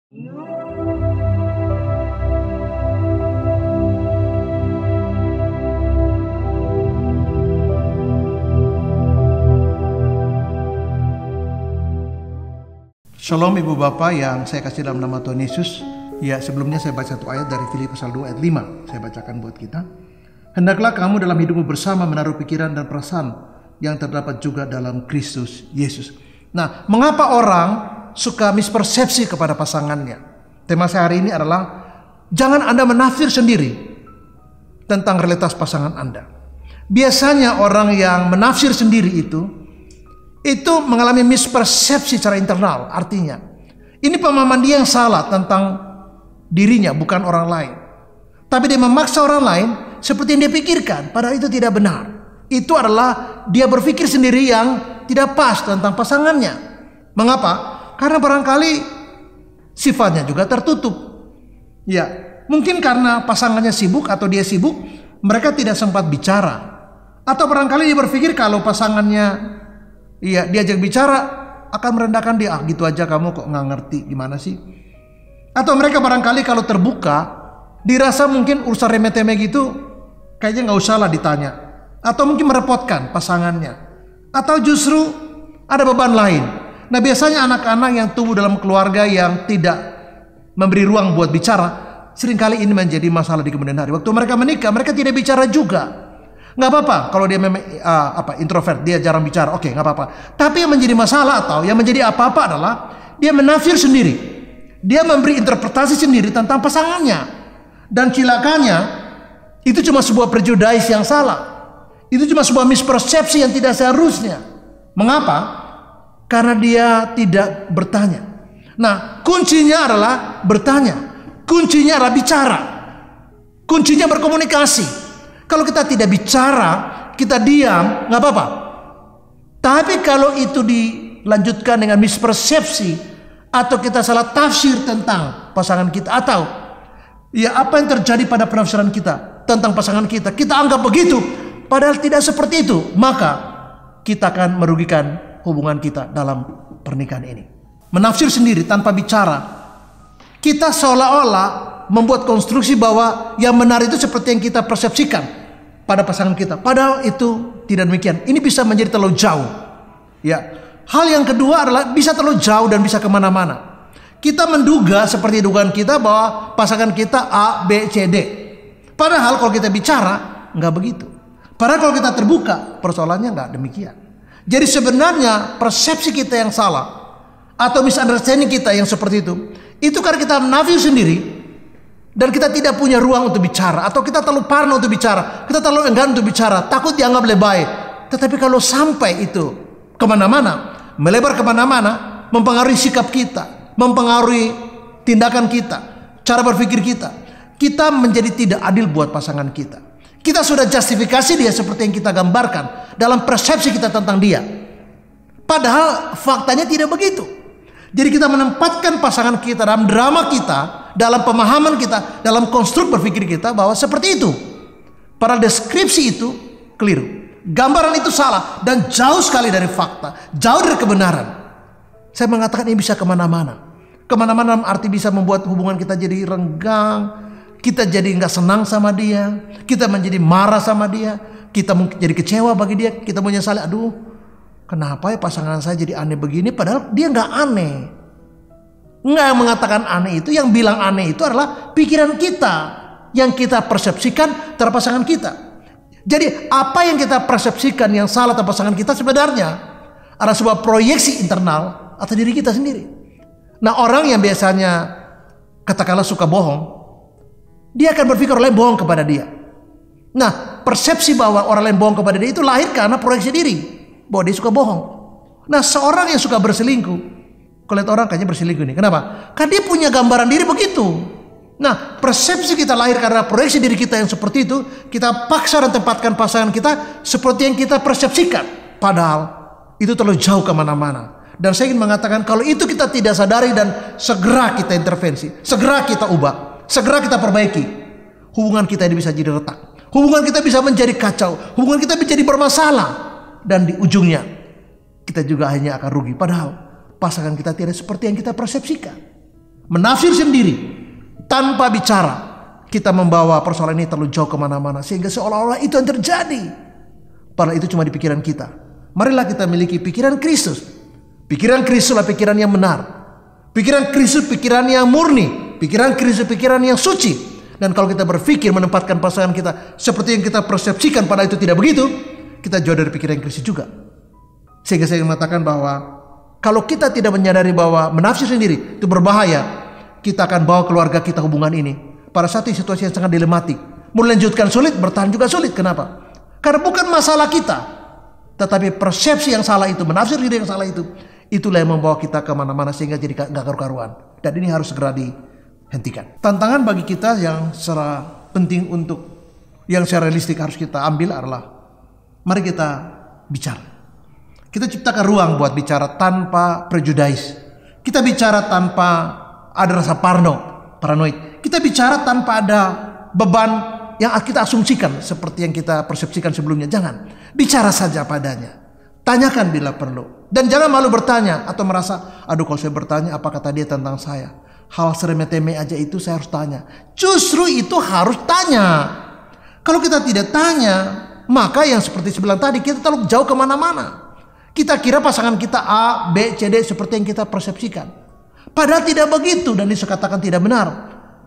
Shalom Ibu Bapak yang saya kasih dalam nama Tuhan Yesus. Ya, sebelumnya saya baca satu ayat dari Filipi pasal 2 ayat 5. Saya bacakan buat kita. Hendaklah kamu dalam hidupmu bersama menaruh pikiran dan perasaan yang terdapat juga dalam Kristus Yesus. Nah, mengapa orang suka mispersepsi kepada pasangannya? Tema saya hari ini adalah jangan Anda menafsir sendiri tentang realitas pasangan Anda. Biasanya orang yang menafsir sendiri itu mengalami mispersepsi secara internal. Artinya ini pemahaman dia yang salah tentang dirinya, bukan orang lain. Tapi dia memaksa orang lain seperti yang dia pikirkan, padahal itu tidak benar. Itu adalah dia berpikir sendiri yang tidak pas tentang pasangannya. Mengapa? Karena barangkali sifatnya juga tertutup. Ya, mungkin karena pasangannya sibuk atau dia sibuk, mereka tidak sempat bicara. Atau barangkali dia berpikir kalau pasangannya diajak bicara akan merendahkan dia. Gitu aja kamu kok nggak ngerti gimana sih? Atau mereka barangkali kalau terbuka dirasa mungkin urusan remeh-temeh gitu kayaknya nggak usah lah ditanya. Atau mungkin merepotkan pasangannya. Atau justru ada beban lain. Nah, biasanya anak-anak yang tumbuh dalam keluarga yang tidak memberi ruang buat bicara, seringkali ini menjadi masalah di kemudian hari. Waktu mereka menikah, mereka tidak bicara juga. Nggak apa-apa kalau dia memang introvert, dia jarang bicara, oke, nggak apa-apa. Tapi yang menjadi masalah atau yang menjadi apa-apa adalah dia menafsir sendiri, dia memberi interpretasi sendiri tentang pasangannya, dan cilakanya itu cuma sebuah prejudice yang salah, itu cuma sebuah mispersepsi yang tidak seharusnya. Mengapa? Karena dia tidak bertanya. Nah, kuncinya adalah bertanya, kuncinya adalah bicara, kuncinya berkomunikasi. Kalau kita tidak bicara, kita diam, nggak apa-apa. Tapi kalau itu dilanjutkan dengan mispersepsi, atau kita salah tafsir tentang pasangan kita, atau apa yang terjadi pada penafsiran kita tentang pasangan kita, kita anggap begitu, padahal tidak seperti itu, maka kita akan merugikan hubungan kita dalam pernikahan ini. Menafsir sendiri tanpa bicara, kita seolah-olah membuat konstruksi bahwa yang benar itu seperti yang kita persepsikan pada pasangan kita, padahal itu tidak demikian. Ini bisa menjadi terlalu jauh. Ya, hal yang kedua adalah bisa terlalu jauh dan bisa kemana-mana. Kita menduga seperti dugaan kita bahwa pasangan kita A, B, C, D. Padahal kalau kita bicara nggak begitu. Padahal kalau kita terbuka, persoalannya nggak demikian. Jadi sebenarnya persepsi kita yang salah atau misunderstanding kita yang seperti itu karena kita menafsir sendiri. Dan kita tidak punya ruang untuk bicara, atau kita terlalu parno untuk bicara, kita terlalu enggan untuk bicara, takut dianggap lebay. Tetapi kalau sampai itu kemana-mana, melebar kemana-mana, mempengaruhi sikap kita, mempengaruhi tindakan kita, cara berpikir kita menjadi tidak adil buat pasangan kita. Kita sudah justifikasi dia seperti yang kita gambarkan dalam persepsi kita tentang dia, padahal faktanya tidak begitu. Jadi kita menempatkan pasangan kita dalam drama kita, dalam pemahaman kita, dalam konstruk berpikir kita bahwa seperti itu. Padahal deskripsi itu keliru. Gambaran itu salah dan jauh sekali dari fakta, jauh dari kebenaran. Saya mengatakan ini bisa kemana-mana. Kemana-mana dalam arti bisa membuat hubungan kita jadi renggang, kita jadi nggak senang sama dia, kita menjadi marah sama dia, kita mungkin jadi kecewa bagi dia, kita menyesali, aduh, kenapa ya pasangan saya jadi aneh begini, padahal dia nggak aneh. Nggak, yang mengatakan aneh itu, yang bilang aneh itu adalah pikiran kita yang kita persepsikan terhadap pasangan kita. Jadi apa yang kita persepsikan yang salah terhadap pasangan kita sebenarnya adalah sebuah proyeksi internal atau diri kita sendiri. Nah, orang yang biasanya katakanlah suka bohong, dia akan berpikir orang lain bohong kepada dia. Nah, persepsi bahwa orang lain bohong kepada dia itu lahir karena proyeksi diri bahwa dia suka bohong. Nah, seorang yang suka berselingkuh, kalau lihat orang kayaknya berselingkuh nih, kenapa? Karena dia punya gambaran diri begitu. Nah, persepsi kita lahir karena proyeksi diri kita yang seperti itu. Kita paksa dan tempatkan pasangan kita seperti yang kita persepsikan, padahal itu terlalu jauh kemana-mana. Dan saya ingin mengatakan kalau itu kita tidak sadari dan segera kita intervensi, segera kita ubah, segera kita perbaiki, hubungan kita ini bisa jadi retak, hubungan kita bisa menjadi kacau, hubungan kita menjadi bermasalah, dan di ujungnya kita juga hanya akan rugi. Padahal pasangan kita tidak seperti yang kita persepsikan. menafsir sendiri, tanpa bicara, kita membawa persoalan ini terlalu jauh kemana-mana, sehingga seolah-olah itu yang terjadi. Padahal itu cuma di pikiran kita. Marilah kita miliki pikiran Kristus. Pikiran Kristus adalah pikiran yang benar. Pikiran Kristus pikiran yang murni. Pikiran Kristus pikiran yang suci. Dan kalau kita berpikir menempatkan pasangan kita seperti yang kita persepsikan pada itu tidak begitu, kita jauh dari pikiran Kristus juga. Sehingga saya mengatakan bahwa kalau kita tidak menyadari bahwa menafsir sendiri itu berbahaya, kita akan bawa keluarga kita hubungan ini pada satu situasi yang sangat dilematik. Melanjutkan sulit, bertahan juga sulit. Kenapa? Karena bukan masalah kita, tetapi persepsi yang salah itu, menafsir diri yang salah itu, itulah yang membawa kita kemana-mana sehingga jadi gak karu-karuan. Dan ini harus segera dihentikan. Tantangan bagi kita yang secara penting untuk yang secara realistik harus kita ambil adalah mari kita bicara. Kita ciptakan ruang buat bicara tanpa prejudis. Kita bicara tanpa ada rasa paranoid. Kita bicara tanpa ada beban yang kita asumsikan seperti yang kita persepsikan sebelumnya. Jangan, bicara saja padanya. Tanyakan bila perlu. Dan jangan malu bertanya atau merasa, aduh kalau saya bertanya apa kata dia tentang saya. Hal seremeh-temeh aja itu saya harus tanya. Justru itu harus tanya. Kalau kita tidak tanya, maka yang seperti saya bilang tadi, kita terlalu jauh kemana-mana. Kita kira pasangan kita A, B, C, D seperti yang kita persepsikan. Padahal tidak begitu dan dikatakan tidak benar.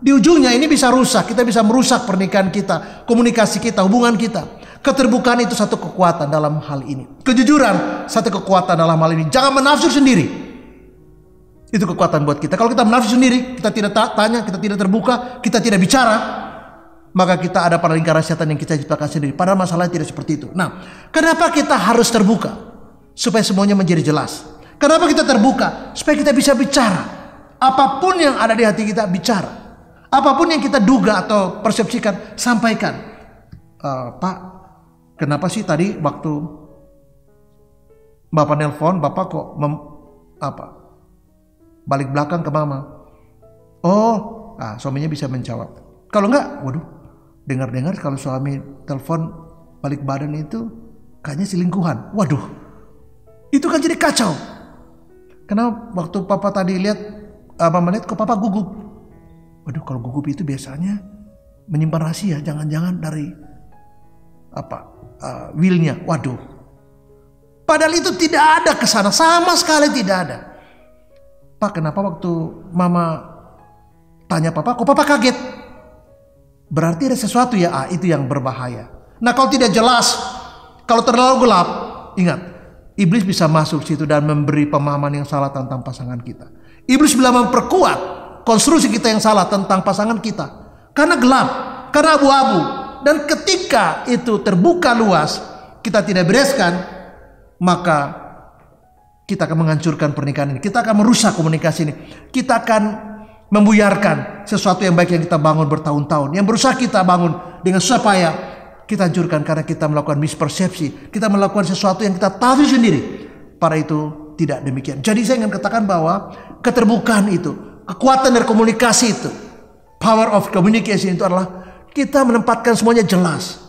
Di ujungnya ini bisa rusak, kita bisa merusak pernikahan kita, komunikasi kita, hubungan kita. Keterbukaan itu satu kekuatan dalam hal ini. Kejujuran satu kekuatan dalam hal ini. Jangan menafsir sendiri. Itu kekuatan buat kita. Kalau kita menafsir sendiri, kita tidak tanya, kita tidak terbuka, kita tidak bicara, maka kita ada pada lingkaran setan yang kita ciptakan sendiri. Padahal masalahnya tidak seperti itu. Nah, kenapa kita harus terbuka? Supaya semuanya menjadi jelas. Kenapa kita terbuka? Supaya kita bisa bicara. Apapun yang ada di hati kita, bicara. Apapun yang kita duga atau persepsikan, sampaikan. Pak, kenapa sih tadi waktu Bapak nelpon, Bapak kok balik belakang ke Mama? Oh, suaminya bisa menjawab. Kalau enggak, waduh, dengar-dengar kalau suami telepon balik badan itu kayaknya selingkuhan. Waduh, itu kan jadi kacau. Karena waktu Papa tadi lihat, Mama lihat kok Papa gugup. Waduh, kalau gugup itu biasanya menyimpan rahasia, jangan-jangan dari willnya. Waduh, padahal itu tidak ada kesana, sama sekali tidak ada. Pak, kenapa waktu Mama tanya Papa, kok Papa kaget? Berarti ada sesuatu ya, itu yang berbahaya. Nah, kalau tidak jelas, kalau terlalu gelap, ingat, iblis bisa masuk situ dan memberi pemahaman yang salah tentang pasangan kita. Iblis bila memperkuat konstruksi kita yang salah tentang pasangan kita. Karena gelap, karena abu-abu. Dan ketika itu terbuka luas, kita tidak bereskan, maka kita akan menghancurkan pernikahan ini. Kita akan merusak komunikasi ini. Kita akan membuyarkan sesuatu yang baik yang kita bangun bertahun-tahun. Yang berusaha kita bangun dengan susah payah, kita hancurkan karena kita melakukan mispersepsi. Kita melakukan sesuatu yang kita tahu sendiri. Pada itu tidak demikian. Jadi saya ingin katakan bahwa keterbukaan itu, kekuatan dari komunikasi itu, power of communication itu adalah kita menempatkan semuanya jelas.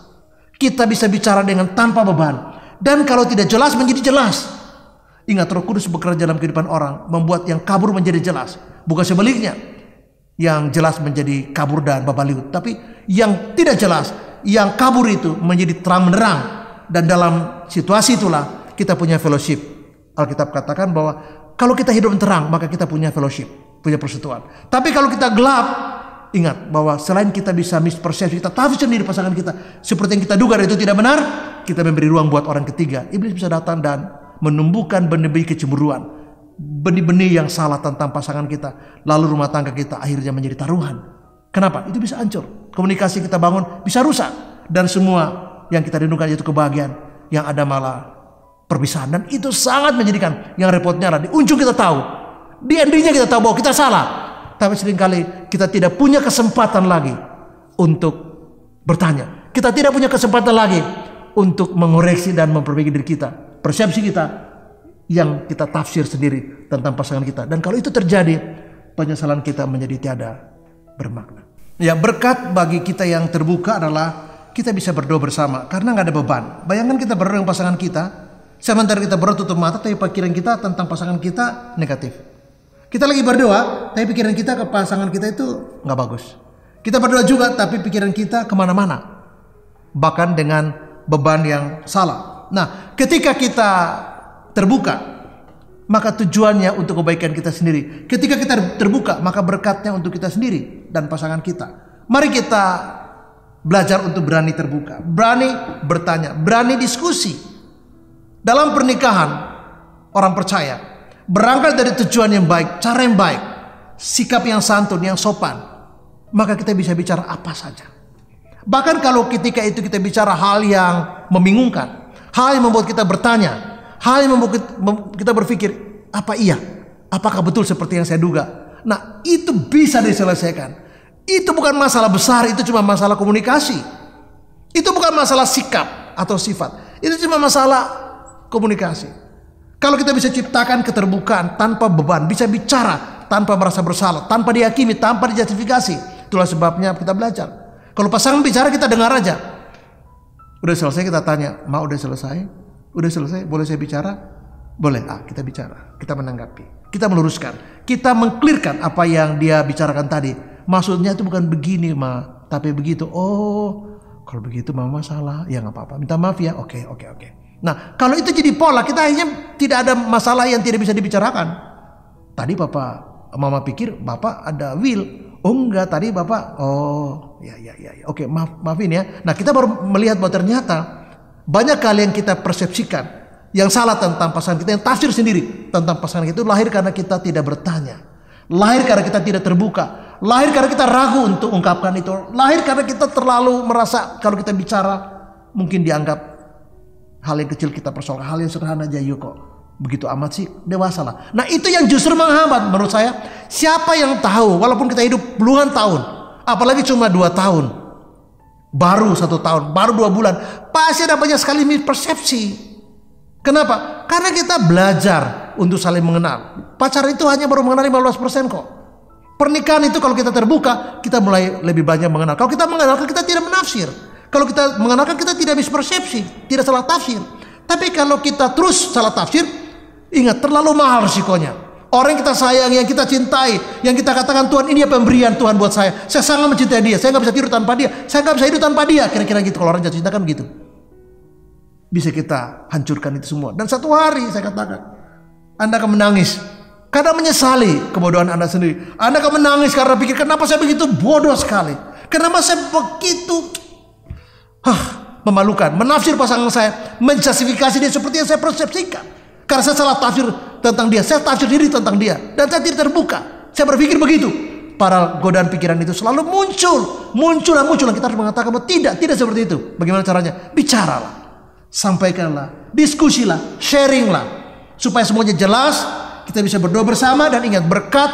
Kita bisa bicara dengan tanpa beban. Dan kalau tidak jelas menjadi jelas. Ingat, Roh Kudus bekerja dalam kehidupan orang, membuat yang kabur menjadi jelas. Bukan sebaliknya, yang jelas menjadi kabur dan babaliut. Tapi yang tidak jelas, yang kabur itu menjadi terang menerang. Dan dalam situasi itulah kita punya fellowship. Alkitab katakan bahwa kalau kita hidup terang, maka kita punya fellowship, punya persekutuan. Tapi kalau kita gelap, ingat bahwa selain kita bisa mispersepsi, kita tahu sendiri pasangan kita seperti yang kita duga dan itu tidak benar, kita memberi ruang buat orang ketiga. Iblis bisa datang dan menumbuhkan benih-benih kecemburuan, benih-benih yang salah tentang pasangan kita. Lalu rumah tangga kita akhirnya menjadi taruhan. Kenapa? Itu bisa hancur. Komunikasi kita bangun bisa rusak. Dan semua yang kita rindukan yaitu kebahagiaan, yang ada malah perpisahan. Dan itu sangat menjadikan, yang repotnya adalah di ujung kita tahu, di endingnya kita tahu bahwa kita salah. Tapi seringkali kita tidak punya kesempatan lagi untuk bertanya. Kita tidak punya kesempatan lagi untuk mengoreksi dan memperbaiki diri kita, persepsi kita yang kita tafsir sendiri tentang pasangan kita. Dan kalau itu terjadi, penyesalan kita menjadi tiada bermakna. Ya, berkat bagi kita yang terbuka adalah kita bisa berdoa bersama karena nggak ada beban. Bayangkan kita berdoa dengan pasangan kita, sementara kita berdoa tutup mata, tapi pikiran kita tentang pasangan kita negatif. Kita lagi berdoa, tapi pikiran kita ke pasangan kita itu nggak bagus. Kita berdoa juga, tapi pikiran kita kemana-mana. Bahkan dengan beban yang salah. Nah, ketika kita terbuka, maka tujuannya untuk kebaikan kita sendiri. Ketika kita terbuka, maka berkatnya untuk kita sendiri dan pasangan kita. Mari kita belajar untuk berani terbuka, berani bertanya, berani diskusi. Dalam pernikahan, orang percaya berangkat dari tujuan yang baik, cara yang baik, sikap yang santun, yang sopan, maka kita bisa bicara apa saja. Bahkan kalau ketika itu kita bicara hal yang membingungkan, hal yang membuat kita bertanya, hal yang membuat kita berpikir, apa iya? Apakah betul seperti yang saya duga? Nah, itu bisa diselesaikan. Itu bukan masalah besar, itu cuma masalah komunikasi. Itu bukan masalah sikap atau sifat. Itu cuma masalah komunikasi. Kalau kita bisa ciptakan keterbukaan tanpa beban, bisa bicara tanpa merasa bersalah, tanpa dihakimi, tanpa dijustifikasi. Itulah sebabnya kita belajar. Kalau pasangan bicara, kita dengar aja. Udah selesai, kita tanya, Ma udah selesai? Udah selesai, boleh saya bicara? Boleh, kita bicara, kita menanggapi, kita meluruskan, kita mengklirkan apa yang dia bicarakan tadi. Maksudnya itu bukan begini, Ma, tapi begitu. Oh, kalau begitu Mama salah, ya nggak apa-apa, minta maaf ya. Oke. Nah, kalau itu jadi pola, kita akhirnya tidak ada masalah yang tidak bisa dibicarakan. Tadi Mama pikir Bapak ada will. Oh enggak, tadi Bapak, oh ya. Oke, maafin ya. Nah, kita baru melihat bahwa ternyata banyak kali yang kita persepsikan yang salah tentang pasangan kita, yang tafsir sendiri tentang pasangan kita itu lahir karena kita tidak bertanya. Lahir karena kita tidak terbuka. Lahir karena kita ragu untuk ungkapkan itu. Lahir karena kita terlalu merasa kalau kita bicara mungkin dianggap hal yang kecil kita persoalkan, hal yang sederhana aja, yuk kok begitu amat sih, dewasa lah. Nah, itu yang justru menghambat menurut saya. Siapa yang tahu, walaupun kita hidup puluhan tahun, apalagi cuma 2 tahun, baru 1 tahun, baru 2 bulan, pasti ada banyak sekali mispersepsi. Kenapa? Karena kita belajar untuk saling mengenal. Pacaran itu hanya baru mengenal 15% kok. Pernikahan itu kalau kita terbuka, kita mulai lebih banyak mengenal. Kalau kita mengenalkan, kita tidak menafsir. Kalau kita mengenalkan, kita tidak mispersepsi, tidak salah tafsir. Tapi kalau kita terus salah tafsir, ingat, terlalu mahal risikonya. Orang yang kita sayang, yang kita cintai, yang kita katakan Tuhan ini pemberian Tuhan buat saya sangat mencintai dia, saya nggak bisa tidur tanpa dia, saya nggak bisa hidup tanpa dia, kira-kira gitu. Kalau orang jatuh cinta kan begitu. Bisa kita hancurkan itu semua. Dan satu hari saya katakan, Anda akan menangis karena menyesali kebodohan Anda sendiri. Anda akan menangis karena pikir, kenapa saya begitu bodoh sekali, kenapa saya begitu memalukan, menafsir pasangan saya, menjustifikasi dia seperti yang saya persepsikan. Karena saya salah tafsir tentang dia, saya tafsir diri tentang dia, dan saya tidak terbuka. Saya berpikir begitu. Para godaan pikiran itu selalu muncul. Kita harus mengatakan bahwa tidak seperti itu. Bagaimana caranya? Bicaralah, sampaikanlah, diskusilah, sharinglah, supaya semuanya jelas. Kita bisa berdoa bersama, dan ingat, berkat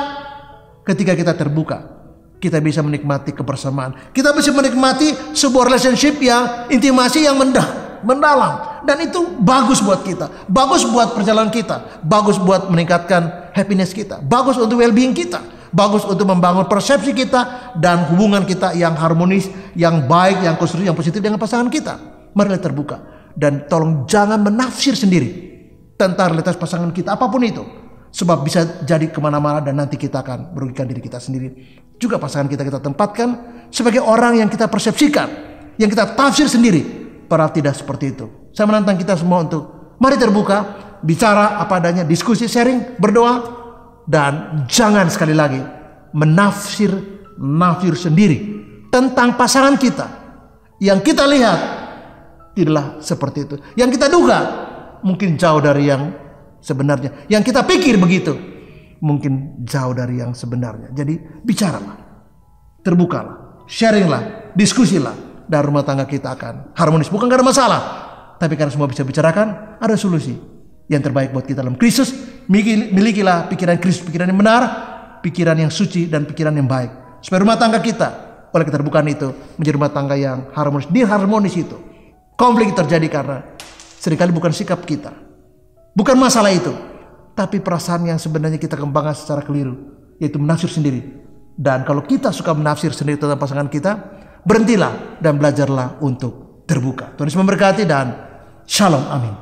ketika kita terbuka. Kita bisa menikmati kebersamaan. Kita bisa menikmati sebuah relationship yang intimasi yang mendalam. Dan itu bagus buat kita. Bagus buat perjalanan kita. Bagus buat meningkatkan happiness kita. Bagus untuk well-being kita. Bagus untuk membangun persepsi kita dan hubungan kita yang harmonis, yang baik, yang konstruktif, yang positif dengan pasangan kita. Marilah terbuka. Dan tolong jangan menafsir sendiri tentang realitas pasangan kita, apapun itu. Sebab bisa jadi kemana-mana dan nanti kita akan merugikan diri kita sendiri. Juga pasangan kita tempatkan sebagai orang yang kita persepsikan, yang kita tafsir sendiri, padahal tidak seperti itu. Saya menantang kita semua untuk mari terbuka, bicara apa adanya, diskusi, sharing, berdoa, dan jangan sekali lagi menafsir sendiri tentang pasangan kita. Yang kita lihat tidaklah seperti itu. Yang kita duga mungkin jauh dari yang sebenarnya. Yang kita pikir begitu mungkin jauh dari yang sebenarnya. Jadi bicaralah, terbukalah, sharinglah, diskusilah, dan rumah tangga kita akan harmonis. Bukan karena masalah, tapi karena semua bisa bicarakan, ada solusi yang terbaik buat kita dalam Kristus. Milikilah pikiran Kristus, pikiran yang benar, pikiran yang suci, dan pikiran yang baik, supaya rumah tangga kita oleh keterbukaan itu menjadi rumah tangga yang harmonis. Di harmonis itu konflik terjadi karena seringkali bukan sikap kita, bukan masalah itu, tapi perasaan yang sebenarnya kita kembangkan secara keliru, yaitu menafsir sendiri. Dan kalau kita suka menafsir sendiri tentang pasangan kita, berhentilah dan belajarlah untuk terbuka. Tuhan Yesus memberkati dan shalom, amin.